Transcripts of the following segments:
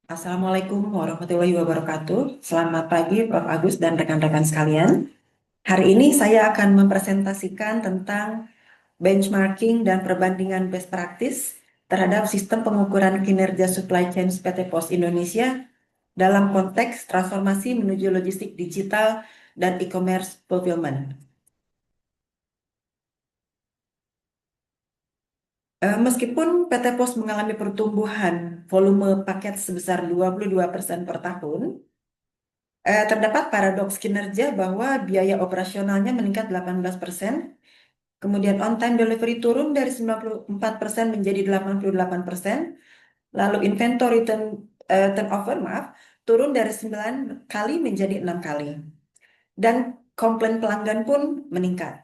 Assalamualaikum warahmatullahi wabarakatuh. Selamat pagi, Prof. Agus dan rekan-rekan sekalian. Hari ini saya akan mempresentasikan tentang benchmarking dan perbandingan best practice terhadap sistem pengukuran kinerja supply chain PT POS Indonesia dalam konteks transformasi menuju logistik digital dan e-commerce fulfillment. Meskipun PT POS mengalami pertumbuhan volume paket sebesar 22% per tahun, terdapat paradoks kinerja bahwa biaya operasionalnya meningkat 18%, kemudian on-time delivery turun dari 94% menjadi 88%, lalu inventory turnover, maaf, turun dari 9 kali menjadi 6 kali, dan komplain pelanggan pun meningkat.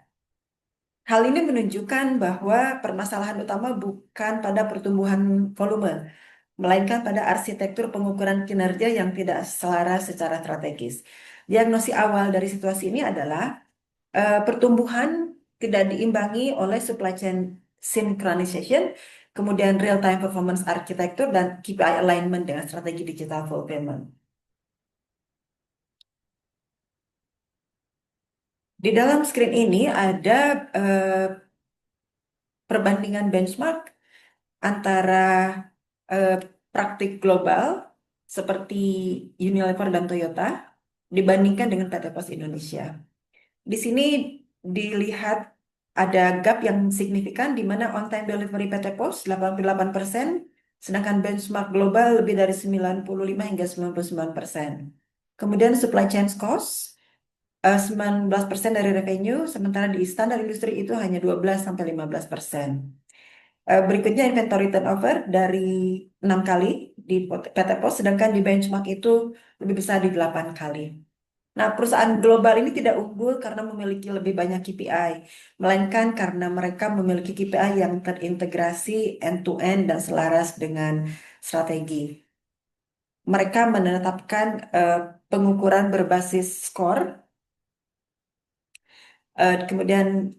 Hal ini menunjukkan bahwa permasalahan utama bukan pada pertumbuhan volume, melainkan pada arsitektur pengukuran kinerja yang tidak selaras secara strategis. Diagnosis awal dari situasi ini adalah pertumbuhan tidak diimbangi oleh supply chain synchronization, kemudian real-time performance architecture, dan KPI alignment dengan strategi digital fulfillment. Di dalam screen ini ada perbandingan benchmark antara eh, praktik global seperti Unilever dan Toyota dibandingkan dengan PT POS Indonesia. Di sini dilihat ada gap yang signifikan di mana on-time delivery PT POS 88%, sedangkan benchmark global lebih dari 95 hingga 99%. Kemudian supply chain cost 19% dari revenue, sementara di standar industri itu hanya 12 sampai 15%. Berikutnya inventory turnover dari 6 kali di PT POS, sedangkan di benchmark itu lebih besar di 8 kali. Nah, perusahaan global ini tidak unggul karena memiliki lebih banyak KPI, melainkan karena mereka memiliki KPI yang terintegrasi end-to-end dan selaras dengan strategi. Mereka menetapkan pengukuran berbasis skor, kemudian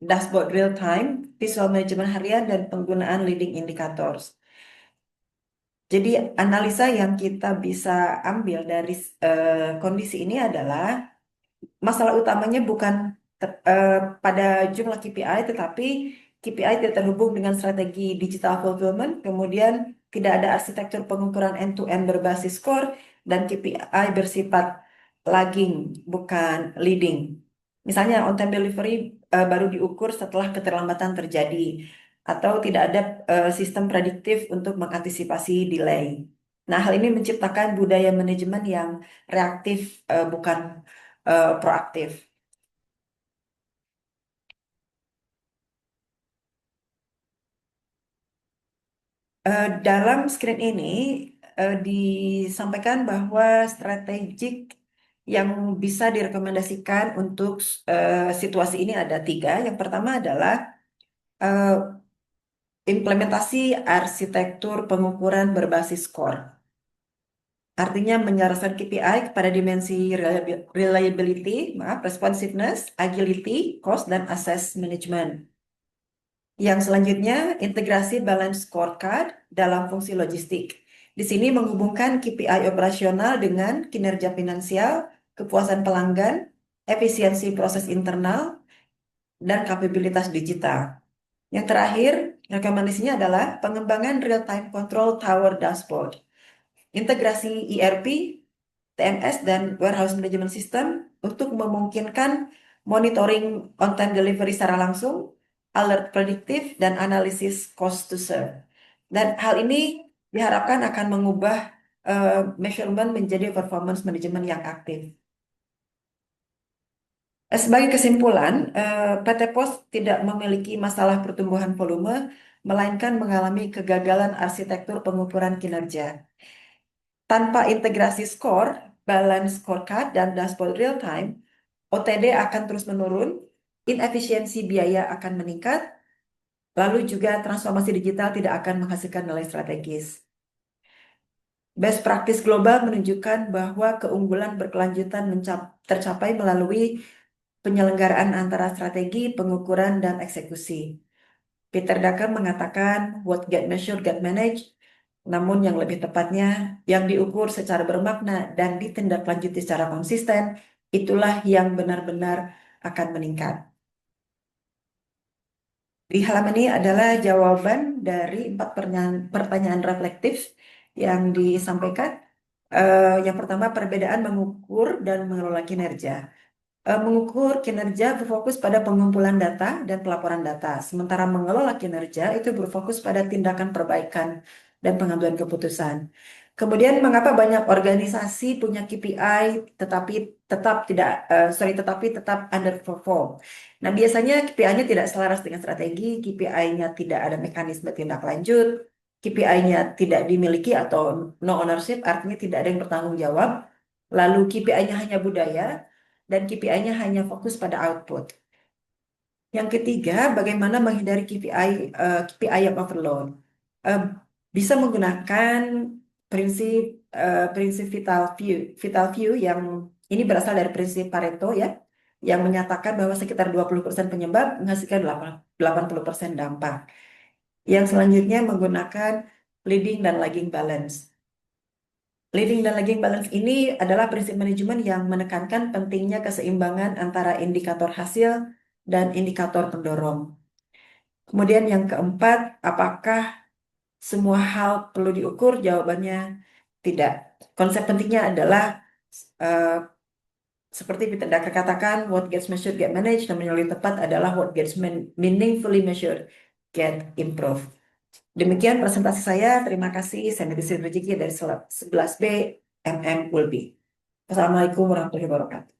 dashboard real time, visual management harian, dan penggunaan leading indicators. Jadi analisa yang kita bisa ambil dari kondisi ini adalah masalah utamanya bukan pada jumlah KPI, tetapi KPI tidak terhubung dengan strategi digital fulfillment, kemudian tidak ada arsitektur pengukuran end-to-end berbasis core, dan KPI bersifat lagging, bukan leading. Misalnya on-time delivery baru diukur setelah keterlambatan terjadi, atau tidak ada sistem prediktif untuk mengantisipasi delay. Nah, hal ini menciptakan budaya manajemen yang reaktif, bukan proaktif. Dalam screen ini disampaikan bahwa strategik yang bisa direkomendasikan untuk situasi ini ada tiga. Yang pertama adalah eh, implementasi arsitektur pengukuran berbasis core. Artinya menyerahkan KPI kepada dimensi reliability, maaf, responsiveness, agility, cost, dan access management. Yang selanjutnya, integrasi balance scorecard dalam fungsi logistik. Di sini menghubungkan KPI operasional dengan kinerja finansial, kepuasan pelanggan, efisiensi proses internal, dan kapabilitas digital. Yang terakhir, rekomendasinya adalah pengembangan real-time control tower dashboard, integrasi ERP, TMS, dan warehouse management system untuk memungkinkan monitoring on-time delivery secara langsung, alert prediktif, dan analisis cost to serve. Dan hal ini diharapkan akan mengubah measurement menjadi performance management yang aktif. Sebagai kesimpulan, PT POS tidak memiliki masalah pertumbuhan volume, melainkan mengalami kegagalan arsitektur pengukuran kinerja. Tanpa integrasi skor, balance scorecard, dan dashboard real time, OTD akan terus menurun, inefisiensi biaya akan meningkat, lalu juga transformasi digital tidak akan menghasilkan nilai strategis. Best practice global menunjukkan bahwa keunggulan berkelanjutan tercapai melalui penyelenggaraan antara strategi, pengukuran, dan eksekusi. Peter Drucker mengatakan, what get measured, get managed. namun yang lebih tepatnya yang diukur secara bermakna dan ditindaklanjuti secara konsisten, itulah yang benar-benar akan meningkat. Di halaman ini adalah jawaban dari 4 pertanyaan reflektif yang disampaikan. Yang pertama, perbedaan mengukur dan mengelola kinerja. Mengukur kinerja berfokus pada pengumpulan data dan pelaporan data, sementara mengelola kinerja itu berfokus pada tindakan perbaikan dan pengambilan keputusan. Kemudian, mengapa banyak organisasi punya KPI tetapi tetap underperform? Nah, biasanya KPI-nya tidak selaras dengan strategi, KPI-nya tidak ada mekanisme tindak lanjut, KPI-nya tidak dimiliki atau no ownership, artinya tidak ada yang bertanggung jawab. Lalu KPI-nya hanya budaya, dan KPI-nya hanya fokus pada output. Yang ketiga, bagaimana menghindari KPI yang overload. Eh, Bisa menggunakan prinsip prinsip vital view yang ini berasal dari prinsip Pareto ya, yang menyatakan bahwa sekitar 20% penyebab menghasilkan 80% dampak. Yang selanjutnya menggunakan leading dan lagging balance. Leading dan lagging balance ini adalah prinsip manajemen yang menekankan pentingnya keseimbangan antara indikator hasil dan indikator pendorong. Kemudian yang keempat, apakah semua hal perlu diukur? Jawabannya tidak. Konsep pentingnya adalah eh, seperti Peter Drucker katakan, what gets measured get managed, dan yang lebih tepat adalah what gets meaningfully measured get improved. Demikian presentasi saya. Terima kasih. Saya Nidhi Rezeki dari 11B MM Ulbi. Assalamualaikum warahmatullahi wabarakatuh.